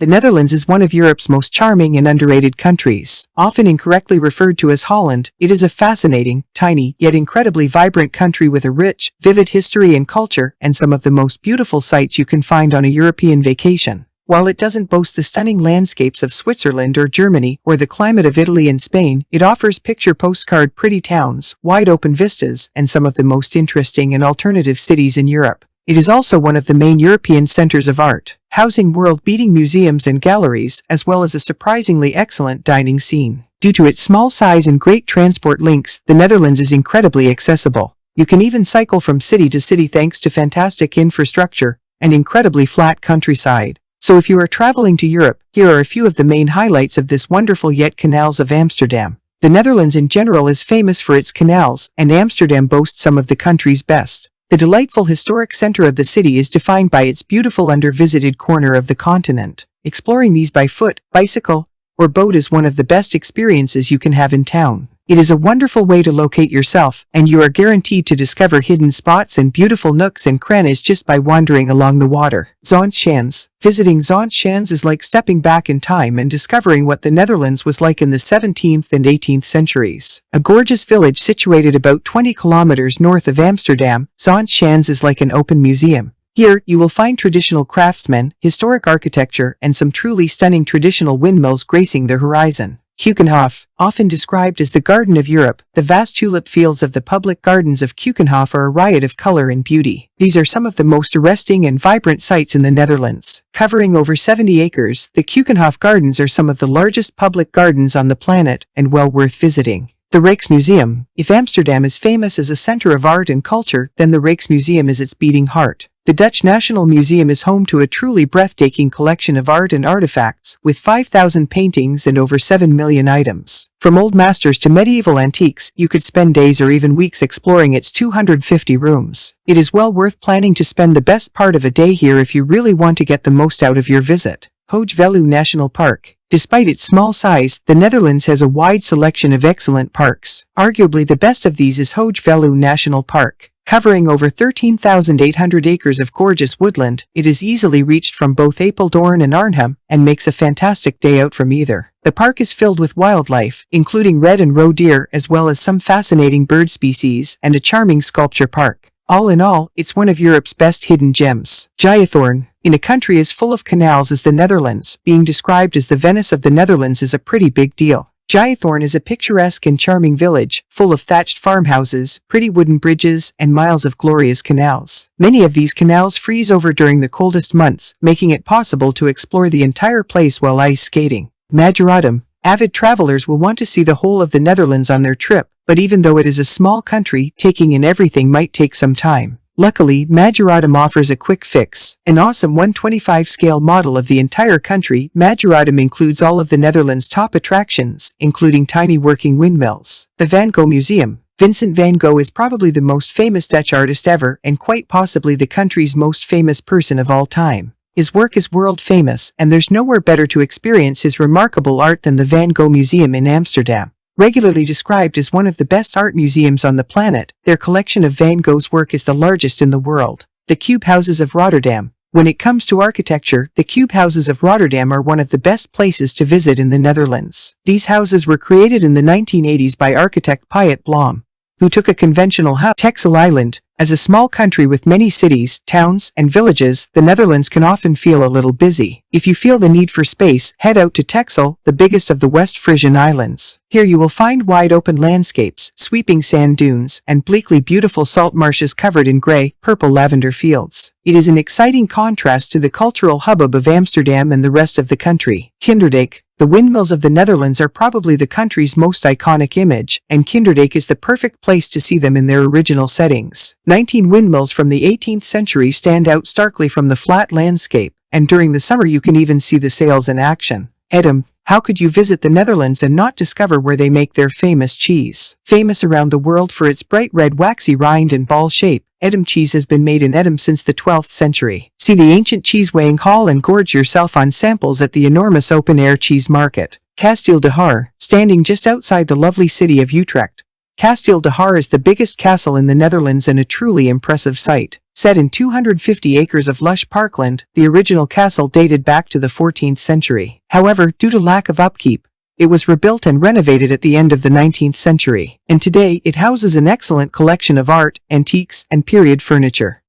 The Netherlands is one of Europe's most charming and underrated countries. Often incorrectly referred to as Holland, it is a fascinating, tiny, yet incredibly vibrant country with a rich, vivid history and culture, and some of the most beautiful sights you can find on a European vacation. While it doesn't boast the stunning landscapes of Switzerland or Germany or the climate of Italy and Spain, it offers picture postcard pretty towns, wide open vistas, and some of the most interesting and alternative cities in Europe. It is also one of the main European centers of art, housing world-beating museums and galleries, as well as a surprisingly excellent dining scene. Due to its small size and great transport links, the Netherlands is incredibly accessible. You can even cycle from city to city thanks to fantastic infrastructure and incredibly flat countryside. So if you are traveling to Europe, here are a few of the main highlights of this wonderful yet canals of Amsterdam. The Netherlands in general is famous for its canals, and Amsterdam boasts some of the country's best. The delightful historic center of the city is defined by its beautiful under-visited corner of the continent. Exploring these by foot, bicycle, or boat is one of the best experiences you can have in town. It is a wonderful way to locate yourself, and you are guaranteed to discover hidden spots and beautiful nooks and crannies just by wandering along the water. Zandschans. Visiting Zandschans is like stepping back in time and discovering what the Netherlands was like in the 17th and 18th centuries. A gorgeous village situated about 20 kilometers north of Amsterdam, Zandschans is like an open museum. Here, you will find traditional craftsmen, historic architecture, and some truly stunning traditional windmills gracing the horizon. Keukenhof, often described as the Garden of Europe, the vast tulip fields of the public gardens of Keukenhof are a riot of color and beauty. These are some of the most arresting and vibrant sights in the Netherlands. Covering over 70 acres, the Keukenhof Gardens are some of the largest public gardens on the planet and well worth visiting. The Rijksmuseum. If Amsterdam is famous as a center of art and culture, then the Rijksmuseum is its beating heart. The Dutch National Museum is home to a truly breathtaking collection of art and artifacts, with 5,000 paintings and over 7 million items. From old masters to medieval antiques, you could spend days or even weeks exploring its 250 rooms. It is well worth planning to spend the best part of a day here if you really want to get the most out of your visit. Hoge Veluwe National Park. Despite its small size, the Netherlands has a wide selection of excellent parks. Arguably the best of these is Hoge Veluwe National Park. Covering over 13,800 acres of gorgeous woodland, it is easily reached from both Apeldoorn and Arnhem, and makes a fantastic day out from either. The park is filled with wildlife, including red and roe deer, as well as some fascinating bird species, and a charming sculpture park. All in all, it's one of Europe's best hidden gems. Giethoorn. In a country as full of canals as the Netherlands, being described as the Venice of the Netherlands is a pretty big deal. Giethoorn is a picturesque and charming village, full of thatched farmhouses, pretty wooden bridges, and miles of glorious canals. Many of these canals freeze over during the coldest months, making it possible to explore the entire place while ice skating. Majoratum. Avid travelers will want to see the whole of the Netherlands on their trip, but even though it is a small country, taking in everything might take some time. Luckily, Majoratum offers a quick fix. An awesome 1/25 scale model of the entire country, Majoratum includes all of the Netherlands' top attractions, including tiny working windmills. The Van Gogh Museum. Vincent van Gogh is probably the most famous Dutch artist ever, and quite possibly the country's most famous person of all time. His work is world famous, and there's nowhere better to experience his remarkable art than the Van Gogh Museum in Amsterdam. Regularly described as one of the best art museums on the planet, their collection of Van Gogh's work is the largest in the world. The Cube Houses of Rotterdam. When it comes to architecture, the Cube Houses of Rotterdam are one of the best places to visit in the Netherlands. These houses were created in the 1980s by architect Piet Blom, who took a conventional house. Texel Island. As a small country with many cities, towns, and villages, the Netherlands can often feel a little busy. If you feel the need for space, head out to Texel, the biggest of the West Frisian Islands. Here you will find wide open landscapes, sweeping sand dunes, and bleakly beautiful salt marshes covered in gray, purple lavender fields. It is an exciting contrast to the cultural hubbub of Amsterdam and the rest of the country. Kinderdijk. The windmills of the Netherlands are probably the country's most iconic image, and Kinderdijk is the perfect place to see them in their original settings. 19 windmills from the 18th century stand out starkly from the flat landscape, and during the summer you can even see the sails in action. Edam. How could you visit the Netherlands and not discover where they make their famous cheese? Famous around the world for its bright red waxy rind and ball shape, Edam cheese has been made in Edam since the 12th century. See the ancient cheese weighing hall and gorge yourself on samples at the enormous open-air cheese market. Kasteel de Haar. Standing just outside the lovely city of Utrecht, Kasteel de Haar is the biggest castle in the Netherlands and a truly impressive sight. Set in 250 acres of lush parkland, the original castle dated back to the 14th century. However, due to lack of upkeep, it was rebuilt and renovated at the end of the 19th century, and today it houses an excellent collection of art, antiques, and period furniture.